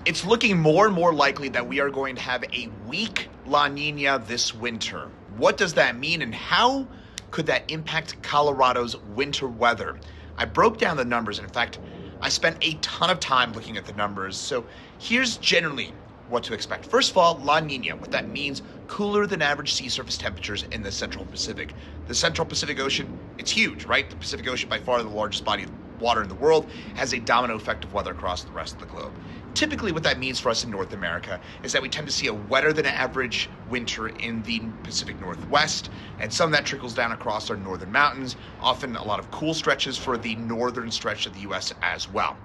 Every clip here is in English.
It's looking more and more likely that we are going to have a weak La Nina this winter. What does that mean, and how could that impact Colorado's winter weather? I broke down the numbers. In fact, I spent a ton of time looking at the numbers. So here's generally what to expect. First of all, La Nina, what that means, cooler than average sea surface temperatures in the Central Pacific. The Central Pacific Ocean, it's huge, right? The Pacific Ocean, by far the largest body of water in the world, has a domino effect of weather across the rest of the globe. Typically, what that means for us in North America is that we tend to see a wetter than average winter in the Pacific Northwest, and some of that trickles down across our northern mountains, often a lot of cool stretches for the northern stretch of the U.S. as well,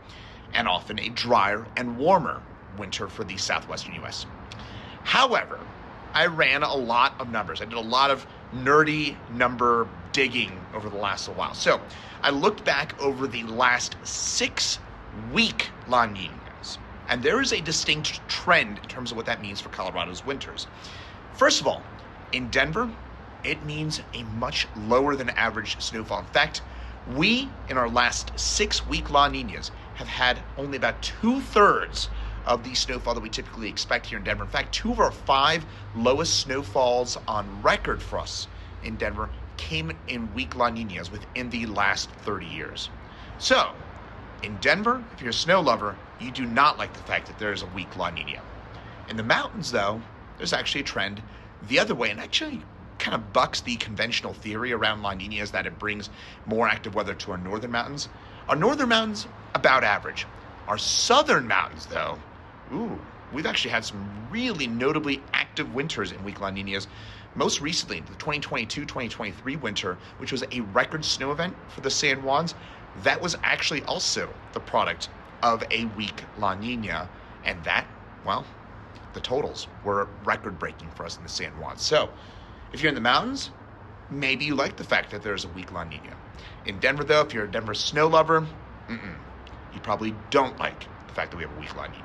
and often a drier and warmer winter for the southwestern U.S. However, I ran a lot of numbers. I did a lot of nerdy number digging over the last little while. So I looked back over the last 6-week La Ninas, and there is a distinct trend in terms of what that means for Colorado's winters. First of all, in Denver, it means a much lower than average snowfall. In fact, we, in our last 6-week La Ninas, have had only about 2/3 of the snowfall that we typically expect here in Denver. In fact, 2 of our 5 lowest snowfalls on record for us in Denver came in weak La Ninas within the last 30 years. So, in Denver, if you're a snow lover, you do not like the fact that there is a weak La Nina. In the mountains, though, there's actually a trend the other way, and actually kind of bucks the conventional theory around La Ninas that it brings more active weather to our northern mountains. Our northern mountains, about average. Our southern mountains, though, we've actually had some really notably active winters in weak La Ninas. Most recently, the 2022-2023 winter, which was a record snow event for the San Juans, that was actually also the product of a weak La Nina, and that, well, the totals were record-breaking for us in the San Juans. So, if you're in the mountains, maybe you like the fact that there's a weak La Nina. In Denver, though, if you're a Denver snow lover, you probably don't like the fact that we have a weak La Nina.